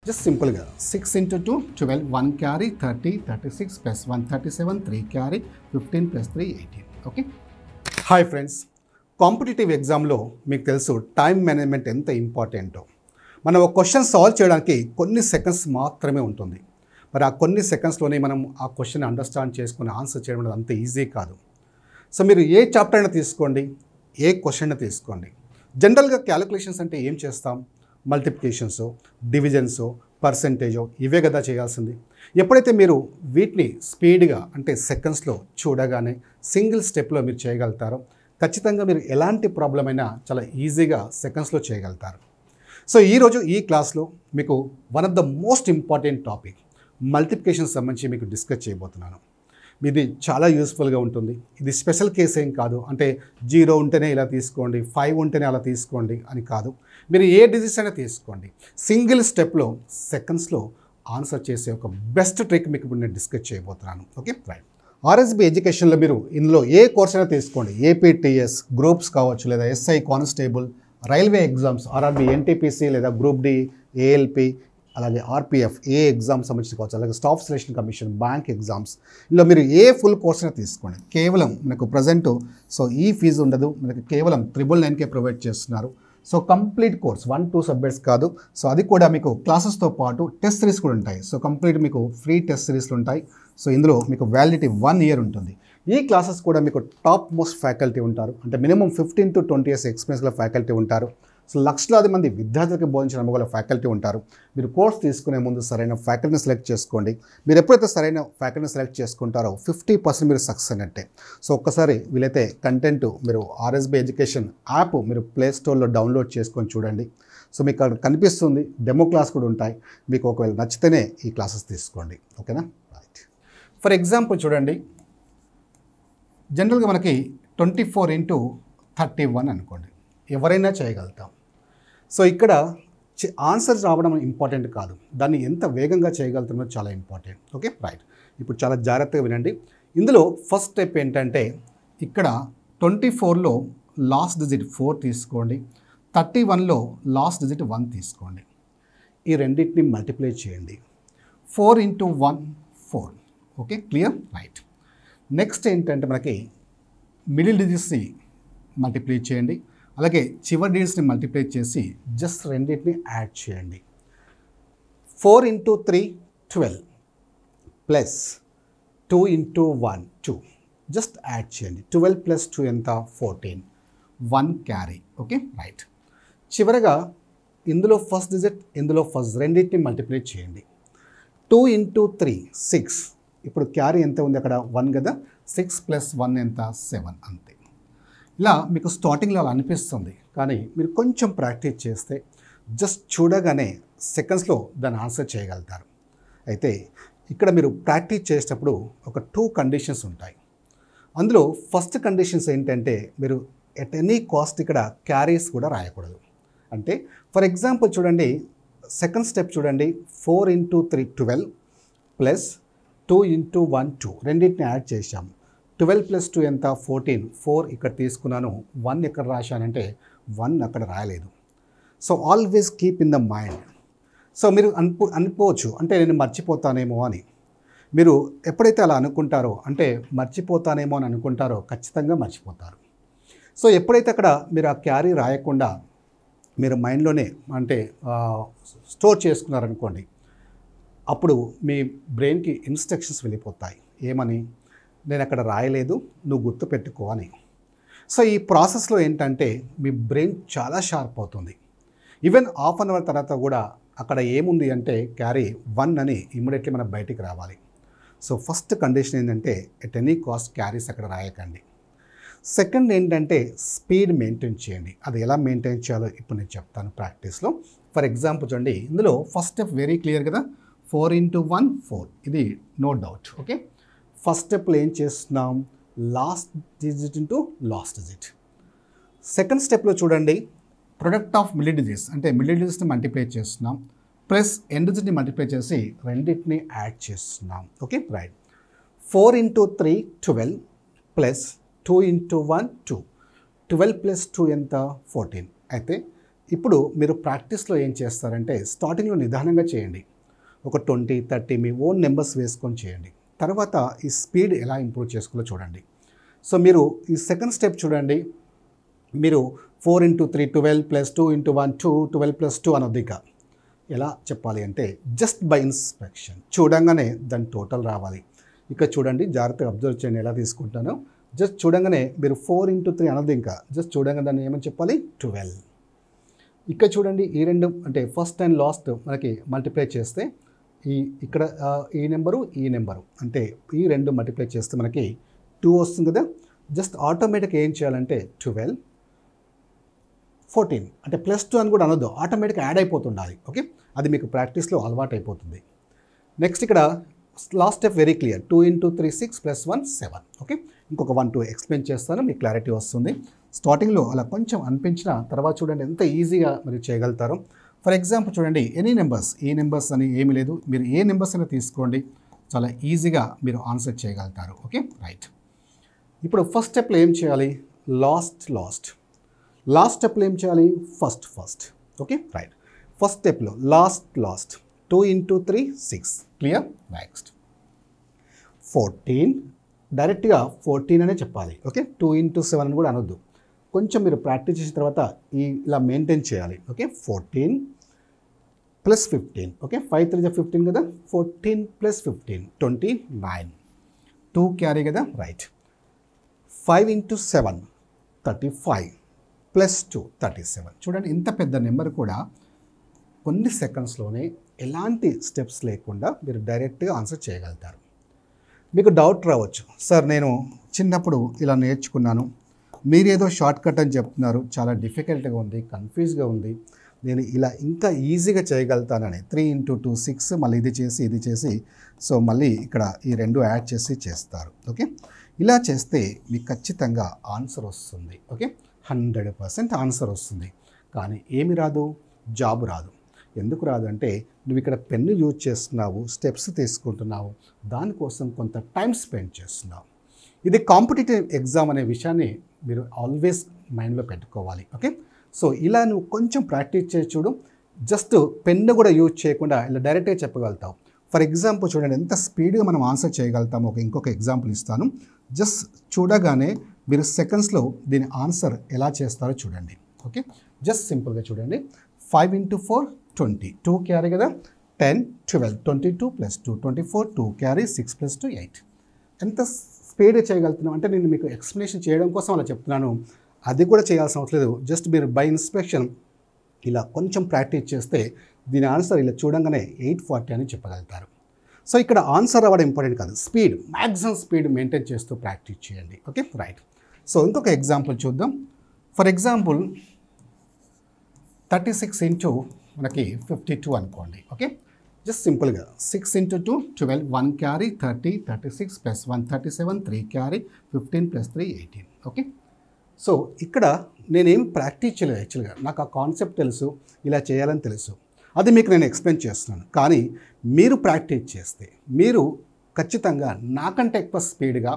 Just సింపుల్గా 6 into 2 12 1 carry 30 36 plus 1 37 3 carry 15 plus 3 18 okay. Hi friends, competitive ఎగ్జామ్లో మీకు తెలుసు టైం మేనేజ్మెంట్ ఎంత ఇంపార్టెంటో. మనం ఒక క్వశ్చన్ సాల్వ్ చేయడానికి కొన్ని సెకండ్స్ మాత్రమే ఉంటుంది. మరి ఆ కొన్ని సెకండ్స్లోనే మనం ఆ క్వశ్చన్ అండర్స్టాండ్ చేసుకుని ఆన్సర్ చేయడం అనేది అంత ఈజీ కాదు. సో మీరు ఏ చాప్టర్ అయినా తీసుకోండి, ఏ క్వశ్చన్ అయినా తీసుకోండి, జనరల్గా క్యాలిక్యులేషన్స్ అంటే ఏం చేస్తాం? మల్టిప్లికేషన్సో, డివిజన్సో, పర్సెంటేజో ఇవే కదా చేయాల్సింది. ఎప్పుడైతే మీరు వీటిని స్పీడ్గా అంటే సెకండ్స్లో చూడగానే సింగిల్ స్టెప్లో మీరు చేయగలుగుతారో ఖచ్చితంగా మీరు ఎలాంటి ప్రాబ్లం అయినా చాలా ఈజీగా సెకండ్స్లో చేయగలుగుతారు. సో ఈరోజు ఈ క్లాస్లో మీకు one of the most important topic multiplication సంబంధించి మీకు డిస్కస్ చేయబోతున్నాను. ఇది చాలా యూస్ఫుల్గా ఉంటుంది. ఇది స్పెషల్ కేస్ ఏం కాదు, అంటే 0 ఉంటేనే ఇలా తీసుకోండి, 5 ఉంటేనే అలా తీసుకోండి అని కాదు. మీరు ఏ డిజిట్స్ అయినా తీసుకోండి, సింగిల్ స్టెప్లో సెకండ్స్లో ఆన్సర్ చేసే ఒక బెస్ట్ ట్రిక్ మీకు ఇప్పుడు నేను డిస్కస్ చేయబోతున్నాను. Okay right. ఆర్ఎస్బి ఎడ్యుకేషన్లో మీరు ఇందులో ఏ కోర్స్ అయినా తీసుకోండి, ఏపీటీఎస్ గ్రూప్స్ కావచ్చు, లేదా SI constable, railway exams, RRB NTPC లేదా గ్రూప్ డి, ఏఎల్పి, అలాగే ఆర్పిఎఫ్ ఏ ఎగ్జామ్స్ సంబంధించి కావచ్చు, అలాగే staff selection commission, bank exams, ఇలా మీరు ఏ ఫుల్ కోర్స్ అయినా తీసుకోండి. కేవలం మనకు ప్రజెంట్ సో ఈ ఫీజు ఉండదు, మనకి కేవలం 999కే ప్రొవైడ్ చేస్తున్నారు. సో కంప్లీట్ కోర్స్ 1-2 సబ్జెక్ట్స్ కాదు. సో అది కూడా మీకు క్లాసెస్తో పాటు టెస్ట్ సిరీస్ కూడా ఉంటాయి. సో కంప్లీట్ మీకు ఫ్రీ టెస్ట్ సిరీస్లు ఉంటాయి. సో ఇందులో మీకు వ్యాలిడిటీ 1 year ఉంటుంది. ఈ క్లాసెస్ కూడా మీకు టాప్ మోస్ట్ ఫ్యాకల్టీ ఉంటారు, అంటే మినిమం 15 to 20 years ఎక్స్పీరియన్స్లో ఫ్యాకల్టీ ఉంటారు. సో లక్షలాది మంది విద్యార్థులకు బోధించిన అనుభవాల ఫ్యాకల్టీ ఉంటారు. మీరు కోర్స్ తీసుకునే ముందు సరైన ఫ్యాకల్టీని సెలెక్ట్ చేసుకోండి. మీరు ఎప్పుడైతే సరైన ఫ్యాకల్టీని సెలెక్ట్ చేసుకుంటారో 50% మీరు సక్సెస్ అయినట్టే. సో ఒక్కసారి వీలైతే కంటెంట్ మీరు ఆర్ఎస్బి ఎడ్యుకేషన్ యాప్ మీరు ప్లే స్టోర్లో డౌన్లోడ్ చేసుకొని చూడండి. సో మీకు అక్కడ కనిపిస్తుంది, డెమో క్లాస్ కూడా ఉంటాయి. మీకు ఒకవేళ నచ్చితేనే ఈ క్లాసెస్ తీసుకోండి. ఓకేనా రైట్. ఫర్ ఎగ్జాంపుల్ చూడండి, జనరల్గా మనకి 24 into 31 అనుకోండి, ఎవరైనా చేయగలుగుతాం. సో ఇక్కడ ఆన్సర్స్ రావడం ఇంపార్టెంట్ కాదు, దాన్ని ఎంత వేగంగా చేయగలుగుతామో చాలా ఇంపార్టెంట్. Okay right. ఇప్పుడు చాలా జాగ్రత్తగా వినండి. ఇందులో ఫస్ట్ స్టెప్ ఏంటంటే, ఇక్కడ 24లో లాస్ట్ డిజిట్ 4 తీసుకోండి, 31లో లాస్ట్ డిజిట్ 1 తీసుకోండి. ఈ రెండింటిని మల్టిప్లై చేయండి. 4 into 1 4. Okay clear right. Next ఏంటంటే మనకి మిడిల్ డిజిట్స్ని మల్టిప్లై చేయండి, అలాగే చివరి డిజిట్స్ని మల్టిప్లై చేసి జస్ట్ రెండింటిని యాడ్ చేయండి. 4 into 3 12 plus 2 into 1 2, just add చేయండి. 12 plus 2 ఎంత? 14. 1 క్యారీ. Okay right. చివరగా ఇందులో ఫస్ట్ డిజిట్, ఇందులో ఫస్ట్ రెండింటిని మల్టిప్లై చేయండి. 2 into 3 6. ఇప్పుడు క్యారీ ఎంత ఉంది అక్కడ? 1 కదా. 6 plus 1 ఎంత? 7 అంతే. ఇలా మీకు స్టార్టింగ్లో అలా అనిపిస్తుంది, కానీ మీరు కొంచెం ప్రాక్టీస్ చేస్తే జస్ట్ చూడగానే సెకండ్స్లో దాన్ని ఆన్సర్ చేయగలుగుతారు. అయితే ఇక్కడ మీరు ప్రాక్టీస్ చేసేటప్పుడు ఒక 2 కండిషన్స్ ఉంటాయి. అందులో ఫస్ట్ కండిషన్స్ ఏంటంటే, మీరు ఎట్ ఎనీ కాస్ట్ ఇక్కడ క్యారీస్ కూడా రాయకూడదు. అంటే ఫర్ ఎగ్జాంపుల్ చూడండి, సెకండ్ స్టెప్ చూడండి, 4 into 3 12 ప్లస్ 2 into 1 2, రెండింటిని యాడ్ చేశాము. 12 plus 2 ఎంత? 14. 4 ఇక్కడ తీసుకున్నాను, 1 ఎక్కడ రాశానంటే 1 అక్కడ రాయలేదు. So always keep in the mind. So మీరు అనుకోవచ్చు, అంటే నేను మర్చిపోతానేమో అని. మీరు ఎప్పుడైతే అలా అనుకుంటారో, అంటే మర్చిపోతానేమో అని అనుకుంటారో ఖచ్చితంగా మర్చిపోతారు. సో ఎప్పుడైతే అక్కడ మీరు ఆ క్యారీ రాయకుండా మీరు మైండ్లోనే అంటే స్టోర్ చేసుకున్నారనుకోండి, అప్పుడు మీ బ్రెయిన్కి ఇన్స్ట్రక్షన్స్ వెళ్ళిపోతాయి. ఏమని? నేను అక్కడ రాయలేదు, నువ్వు గుర్తుపెట్టుకో అని. సో ఈ ప్రాసెస్లో ఏంటంటే మీ బ్రెయిన్ చాలా షార్ప్ అవుతుంది. ఈవెన్ హాఫ్ అన్ అవర్ తర్వాత కూడా అక్కడ ఏముంది అంటే క్యారీ 1 అని ఇమ్మీడియట్లీ మనం బయటికి రావాలి. సో ఫస్ట్ కండిషన్ ఏంటంటే, ఎట్ ఎనీ కాస్ట్ క్యారీస్ అక్కడ రాయకండి. సెకండ్ ఏంటంటే, స్పీడ్ మెయింటైన్ చేయండి. అది ఎలా మెయింటైన్ చేయాలో ఇప్పుడు నేను చెప్తాను ప్రాక్టీస్లో. ఫర్ ఎగ్జాంపుల్ చూడండి, ఇందులో ఫస్ట్ స్టెప్ వెరీ క్లియర్ కదా, 4 into 1 4, ఇది నో డౌట్. ఓకే, ఫస్ట్ స్టెప్లో ఏం చేస్తున్నాం? Last digit into last digit. Second స్టెప్లో చూడండి, ప్రొడక్ట్ ఆఫ్ మిడిల్ డిజిట్స్, అంటే మిడిల్ డిజిట్స్ని మల్టిప్లై చేస్తున్నాం, ప్లస్ ఎండ్ డిజిట్ని మల్టిప్లై చేసి రెండింటిని యాడ్ చేస్తున్నాం. Okay right. 4 into 3 12 plus 2 into 1 2. 12 plus 2 ఎంత? 14. అయితే ఇప్పుడు మీరు ప్రాక్టీస్లో ఏం చేస్తారంటే స్టార్టింగ్లో నిదానంగా చేయండి. ఒక 20, 30 మీ ఓన్ నెంబర్స్ వేసుకొని చేయండి. తర్వాత ఈ స్పీడ్ ఎలా ఇంప్రూవ్ చేసుకోవాలో చూడండి. సో మీరు ఈ సెకండ్ స్టెప్ చూడండి. మీరు 4 × 3 12 + 2 × 1 2 12 + 2 అనొద్దు. ఇక ఎలా చెప్పాలి అంటే జస్ట్ బై ఇన్స్పెక్షన్ చూడంగానే దాని టోటల్ రావాలి. ఇక చూడండి, జాగ్రత్తగా అబ్జర్వ్ చేయండి ఎలా తీసుకుంటానో. జస్ట్ చూడంగానే మీరు 4 × 3 అనొద్దు. ఇంకా జస్ట్ చూడంగానే దాన్ని ఏమని చెప్పాలి, 12. ఇక్కడ చూడండి, ఈ రెండు అంటే ఫస్ట్ అండ్ లాస్ట్ మనకి మల్టిప్లై చేస్తే ఇక్కడ ఈ నెంబరు ఈ నెంబరు అంటే ఈ రెండు మల్టిప్లై చేస్తే మనకి 2 వస్తుంది కదా. జస్ట్ ఆటోమేటిక్గా ఏం చేయాలంటే 12 14 అంటే +2 అని కూడా అనొద్దు, ఆటోమేటిక్గా యాడ్ అయిపోతుండాలి. ఓకే, అది మీకు ప్రాక్టీస్లో అలవాటు అయిపోతుంది. నెక్స్ట్ ఇక్కడ last step very clear, 2 × 3 6 + 1 7. Okay, ఇంకొక 1 2 ఎక్స్ప్లెయిన్ చేస్తాను, మీకు క్లారిటీ వస్తుంది. స్టార్టింగ్లో అలా కొంచెం అనిపించిన తర్వాత చూడండి ఎంత ఈజీగా మీరు చేయగలుగుతారు. ఫర్ ఎగ్జాంపుల్ చూడండి, ఎనీ నెంబర్స్, ఈ నెంబర్స్ అని ఏమీ లేదు, మీరు ఏ నెంబర్స్ అయినా తీసుకోండి, చాలా ఈజీగా మీరు ఆన్సర్ చేయగలుగుతారు. Okay right. ఇప్పుడు ఫస్ట్ స్టెప్లో ఏం చేయాలి, లాస్ట్ స్టెప్లో ఏం చేయాలి, ఫస్ట్. Okay right. ఫస్ట్ స్టెప్లో లాస్ట్ 2 × 3 6 క్లియర్. నెక్స్ట్ 14 డైరెక్ట్గా 14 అనే చెప్పాలి. ఓకే, 2 × 7 అని కూడా అనొద్దు. కొంచెం మీరు ప్రాక్టీస్ చేసిన తర్వాత ఇలా మెయింటైన్ చేయాలి. ఓకే, 14 + 15. ఓకే, 5 3 = 15 కదా, 14 + 15 29. 2 క్యారీ కదా, రైట్. 5 × 7 35 + 2 37. చూడండి, ఇంత పెద్ద నెంబర్ కూడా కొన్ని సెకండ్స్లోనే ఎలాంటి స్టెప్స్ లేకుండా మీరు డైరెక్ట్గా ఆన్సర్ చేయగలుగుతారు. మీకు డౌట్ రావచ్చు, సార్ నేను చిన్నప్పుడు ఇలా నేర్చుకున్నాను, మీరేదో షార్ట్ కట్ అని చెప్తున్నారు, చాలా డిఫికల్ట్గా ఉంది, కన్ఫ్యూజ్గా ఉంది, నేను ఇలా ఇంకా ఈజీగా చేయగలుగుతానని 3 × 2 6 మళ్ళీ ఇది చేసి సో మళ్ళీ ఇక్కడ ఈ రెండు యాడ్ చేసి చేస్తారు. ఓకే, ఇలా చేస్తే మీకు ఖచ్చితంగా ఆన్సర్ వస్తుంది. ఓకే, 100% ఆన్సర్ వస్తుంది. కానీ ఏమి రాదు, జాబ్ రాదు. ఎందుకు రాదు అంటే నువ్వు ఇక్కడ పెన్ను యూజ్ చేస్తున్నావు, స్టెప్స్ తీసుకుంటున్నావు, దానికోసం కొంత టైం స్పెండ్ చేస్తున్నావు. ఇది కాంపిటేటివ్ ఎగ్జామ్ అనే విషయాన్ని మీరు ఆల్వేస్ మైండ్లో పెట్టుకోవాలి. ఓకే, సో ఇలా నువ్వు కొంచెం ప్రాక్టీస్ చేసి చూడు. జస్ట్ పెన్ను కూడా యూజ్ చేయకుండా ఇలా డైరెక్ట్గా చెప్పగలుగుతావు. ఫర్ ఎగ్జాంపుల్ చూడండి ఎంత స్పీడ్గా మనం ఆన్సర్ చేయగలుగుతాము. ఇంకొక ఎగ్జాంపుల్ ఇస్తాను. జస్ట్ చూడగానే మీరు సెకండ్స్లో దీని ఆన్సర్ ఎలా చేస్తారో చూడండి. ఓకే, జస్ట్ సింపుల్గా చూడండి. 5 × 4 20 2 క్యారీ కదా, 10 12 22 + 2 24 2 క్యారీ 6 + 2 8. ఎంత స్పీడ్గా చేయగలుగుతున్నాం అంటే నేను మీకు ఎక్స్ప్లెనేషన్ చేయడం కోసం అలా చెప్తున్నాను. అది కూడా చేయాల్సిన అవసరం లేదు. జస్ట్ మీరు బై ఇన్స్పెక్షన్ ఇలా కొంచెం ప్రాక్టీస్ చేస్తే దీని ఆన్సర్ ఇలా చూడంగానే 840 అని చెప్పగలుగుతారు. సో ఇక్కడ ఆన్సర్ అవ్వడం ఇంపార్టెంట్ కాదు, స్పీడ్, మ్యాక్సిమం స్పీడ్ మెయింటైన్ చేస్తూ ప్రాక్టీస్ చేయండి. Okay right. సో ఇంకొక ఎగ్జాంపుల్ చూద్దాం. ఫర్ ఎగ్జాంపుల్ 36 × మనకి 52 అనుకోండి. ఓకే, జస్ట్ సింపుల్గా 6 × 2 12 1 క్యారీ 30 36 + 1 37 3 క్యారీ 15 + 3 18. ఓకే, సో ఇక్కడ నేనేం ప్రాక్టీస్ చేయలేదు యాక్చువల్గా, నాకు ఆ కాన్సెప్ట్ తెలుసు, ఇలా చేయాలని తెలుసు, అది మీకు నేను ఎక్స్ప్లెయిన్ చేస్తున్నాను. కానీ మీరు ప్రాక్టీస్ చేస్తే మీరు ఖచ్చితంగా నాకంటే ఎక్కువ స్పీడ్గా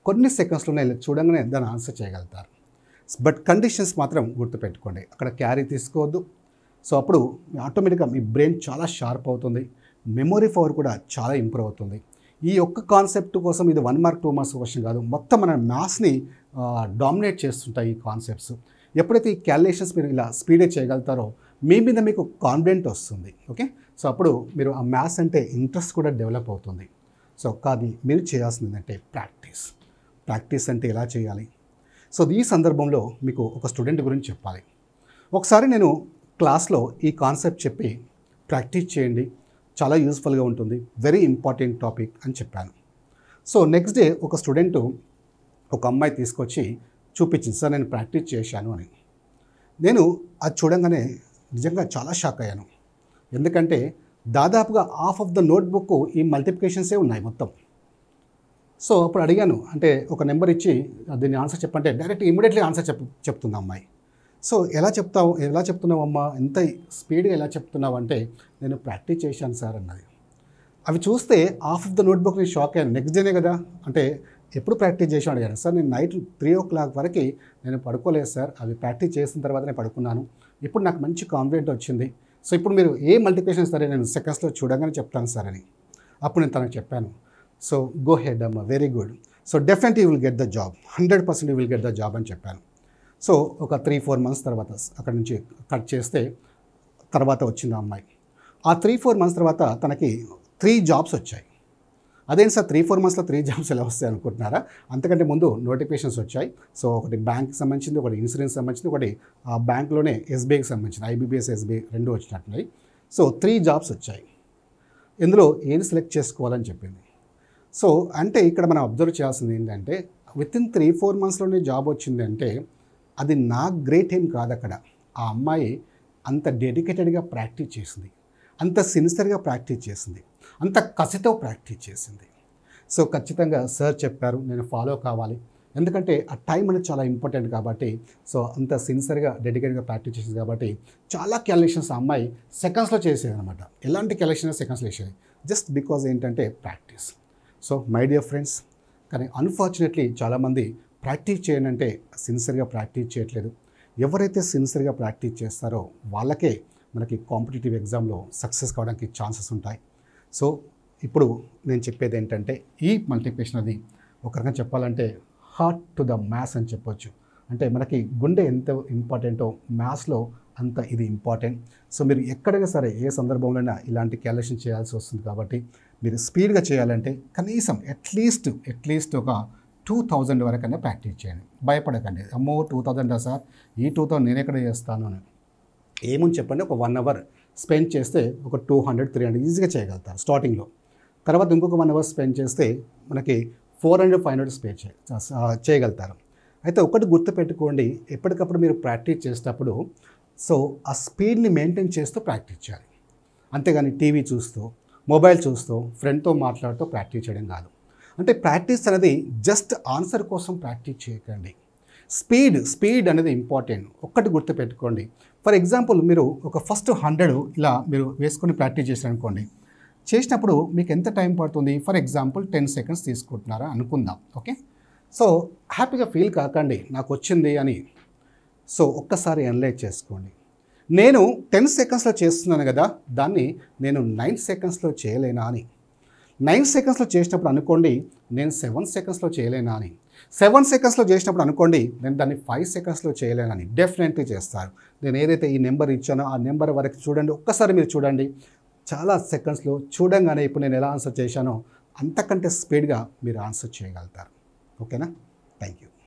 కొన్ని సెకండ్స్లోనే చూడంగానే దాన్ని ఆన్సర్ చేయగలుగుతారు. బట్ కండిషన్స్ మాత్రం గుర్తుపెట్టుకోండి, అక్కడ క్యారీ తీసుకోవద్దు. సో అప్పుడు ఆటోమేటిక్గా మీ బ్రెయిన్ చాలా షార్ప్ అవుతుంది, మెమొరీ పవర్ కూడా చాలా ఇంప్రూవ్ అవుతుంది. ఈ ఒక్క కాన్సెప్ట్ కోసం ఇది 1 మార్క్ 2 మార్క్స్ క్వశ్చన్ కాదు, మొత్తం మన మ్యాథ్స్ని డామినేట్ చేస్తుంటాయి ఈ కాన్సెప్ట్స్. ఎప్పుడైతే ఈ క్యాలిక్యులేషన్స్ మీరు ఇలా స్పీడ్గా చేయగలుగుతారో మీ మీద మీకు కాన్ఫిడెంట్ వస్తుంది. ఓకే, సో అప్పుడు మీరు ఆ మ్యాథ్స్ అంటే ఇంట్రెస్ట్ కూడా డెవలప్ అవుతుంది. సో కానీ మీరు చేయాల్సింది ఏంటంటే ప్రాక్టీస్ అంటే ఎలా చేయాలి. సో ఈ సందర్భంలో మీకు ఒక స్టూడెంట్ గురించి చెప్పాలి. ఒకసారి నేను క్లాస్లో ఈ కాన్సెప్ట్ చెప్పి ప్రాక్టీస్ చేయండి, చాలా యూస్ఫుల్గా ఉంటుంది, వెరీ ఇంపార్టెంట్ టాపిక్ అని చెప్పాను. సో నెక్స్ట్ డే ఒక స్టూడెంటు ఒక అమ్మాయి తీసుకొచ్చి చూపించింది, సార్ నేను ప్రాక్టీస్ చేశాను అని. నేను అది చూడంగానే నిజంగా చాలా షాక్ అయ్యాను. ఎందుకంటే దాదాపుగా హాఫ్ ఆఫ్ ద నోట్బుక్ ఈ మల్టిప్లికేషన్సే ఉన్నాయి మొత్తం. సో అప్పుడు అడిగాను, అంటే ఒక నెంబర్ ఇచ్చి దీన్ని ఆన్సర్ చెప్పంటే డైరెక్ట్ ఇమీడియట్లీ ఆన్సర్ చెప్తుంది అమ్మాయి. సో ఎలా చెప్తున్నావు అమ్మా, ఎంత స్పీడ్గా ఎలా చెప్తున్నావు అంటే నేను ప్రాక్టీస్ చేశాను సార్ అన్నది. అవి చూస్తే హాఫ్ ఆఫ్ ద నోట్బుక్ నేను షాక్ అయ్యాను. నెక్స్ట్ డేనే కదా, అంటే ఎప్పుడు ప్రాక్టీస్ చేసి అడిగాను. సార్ నేను నైట్ 3 o'clock వరకు నేను పడుకోలేదు సార్, అవి ప్రాక్టీస్ చేసిన తర్వాత నేను పడుకున్నాను, ఇప్పుడు నాకు మంచి కాన్ఫిడెంట్ వచ్చింది. సో ఇప్పుడు మీరు ఏ మల్టిప్లికేషన్ సరే నేను సెకండ్స్లో చూడగానే చెప్తాను సార్ అని. అప్పుడు నేను తనకు చెప్పాను. సో గో హెడ్ అమ్మ, very good. So definitely you will get the job, 100% you will get the job అని చెప్పాను. సో ఒక 3-4 మంత్స్ తర్వాత అక్కడి నుంచి కట్ చేస్తే తర్వాత వచ్చింది ఆ అమ్మాయి. ఆ 3-4 మంత్స్ తర్వాత తనకి 3 జాబ్స్ వచ్చాయి. అదేంటి సార్ 3-4 మంత్స్లో 3 జాబ్స్ ఎలా వస్తాయి అనుకుంటున్నారా? అంతకంటే ముందు నోటిఫికేషన్స్ వచ్చాయి. సో ఒకటి బ్యాంక్కి సంబంధించింది, ఒకటి ఇన్సూరెన్స్ సంబంధించింది, ఒకటి ఆ బ్యాంక్లోనే ఎస్బీఐకి సంబంధించింది, ఐబీబీఎస్ ఎస్బీఐ 2 వచ్చినట్టున్నాయి. సో 3 జాబ్స్ వచ్చాయి. ఇందులో ఏది సెలెక్ట్ చేసుకోవాలని చెప్పింది. సో అంటే ఇక్కడ మనం అబ్జర్వ్ చేయాల్సింది ఏంటంటే వితిన్ 3-4 మంత్స్లోనే జాబ్ వచ్చింది అంటే అది నా గ్రేట్ ఏం కాదు. అక్కడ ఆ అమ్మాయి అంత డెడికేటెడ్గా ప్రాక్టీస్ చేసింది, అంత సిన్సియర్గా ప్రాక్టీస్ చేసింది, అంత కసితో ప్రాక్టీస్ చేసింది. సో ఖచ్చితంగా సార్ చెప్పారు నేను ఫాలో కావాలి, ఎందుకంటే ఆ టైం అనేది చాలా ఇంపార్టెంట్ కాబట్టి. సో అంత సిన్సియర్గా డెడికేటెడ్గా ప్రాక్టీస్ చేసింది కాబట్టి చాలా క్యాలిక్యులేషన్స్ ఆ అమ్మాయి సెకండ్స్లో చేసేది అనమాట. ఎలాంటి క్యాలిక్యులేషన్స్ సెకండ్స్లో చేసేది, జస్ట్ బికాజ్ ఏంటంటే practice. So my dear friends, కానీ అన్ఫార్చునేట్లీ చాలామంది ప్రాక్టీస్ చేయనంటే సిన్సియర్గా ప్రాక్టీస్ చేయట్లేదు. ఎవరైతే సిన్సియర్గా ప్రాక్టీస్ చేస్తారో వాళ్ళకే మనకి కాంపిటేటివ్ ఎగ్జామ్లో సక్సెస్ కావడానికి ఛాన్సెస్ ఉంటాయి. సో ఇప్పుడు నేను చెప్పేది ఏంటంటే ఈ మల్టిప్లికేషన్ అది ఒక రకంగా చెప్పాలంటే హార్ట్ టు ద మ్యాథ్స్ అని చెప్పొచ్చు. అంటే మనకి గుండె ఎంత ఇంపార్టెంటో మ్యాథ్స్లో అంత ఇది ఇంపార్టెంట్. సో మీరు ఎక్కడైనా సరే ఏ సందర్భంలోనైనా ఇలాంటి క్యాలిక్యులేషన్ చేయాల్సి వస్తుంది కాబట్టి మీరు స్పీడ్గా చేయాలంటే కనీసం అట్లీస్ట్ ఒక 2000 వరకైనా ప్రాక్టీస్ చేయండి. భయపడకండి, అమ్మో 2000 సార్, ఈ 2000 నేను ఎక్కడ చేస్తాను అని ఏముంది చెప్పండి. ఒక 1 అవర్ స్పెండ్ చేస్తే ఒక 200-300 ఈజీగా చేయగలుగుతారు స్టార్టింగ్లో. తర్వాత ఇంకొక 1 అవర్ స్పెండ్ చేస్తే మనకి 400-500 చేయగలుగుతారు. అయితే ఒకటి గుర్తుపెట్టుకోండి, ఎప్పటికప్పుడు మీరు ప్రాక్టీస్ చేసేటప్పుడు సో ఆ స్పీడ్ని మెయింటైన్ చేస్తూ ప్రాక్టీస్ చేయాలి. అంతేగాని టీవీ చూస్తూ, మొబైల్ చూస్తూ, ఫ్రెండ్తో మాట్లాడుతూ ప్రాక్టీస్ చేయడం కాదు. అంటే ప్రాక్టీస్ అనేది జస్ట్ ఆన్సర్ కోసం ప్రాక్టీస్ చేయకండి. స్పీడ్ అనేది ఇంపార్టెంట్. ఒక్కటి గుర్తుపెట్టుకోండి. ఫర్ ఎగ్జాంపుల్ మీరు ఒక ఫస్ట్ 100 ఇలా మీరు వేసుకొని ప్రాక్టీస్ చేశారనుకోండి, చేసినప్పుడు మీకు ఎంత టైం పడుతుంది? ఫర్ ఎగ్జాంపుల్ 10 సెకండ్స్ తీసుకుంటున్నారా అనుకుందాం. ఓకే, సో హ్యాపీగా ఫీల్ కాకండి నాకు వచ్చింది అని. సో ఒక్కసారి అనలైజ్ చేసుకోండి. నేను 10 సెకండ్స్లో చేస్తున్నాను కదా, దాన్ని నేను 9 సెకండ్స్లో చేయలేనా అని. 9 సెకండ్స్లో చేసినప్పుడు అనుకోండి నేను 7 సెకండ్స్లో చేయలేనా అని. 7 సెకండ్స్లో చేసినప్పుడు అనుకోండి నేను దాన్ని 5 సెకండ్స్లో చేయలేనని. డెఫినెట్లీ చేస్తారు. నేను ఏదైతే ఈ నెంబర్ ఇచ్చానో ఆ నెంబర్ వరకు చూడండి, ఒక్కసారి మీరు చూడండి. చాలా సెకండ్స్లో చూడంగానే ఇప్పుడు నేను ఎలా ఆన్సర్ చేశానో అంతకంటే స్పీడ్గా మీరు ఆన్సర్ చేయగలుగుతారు. ఓకేనా? Thank you.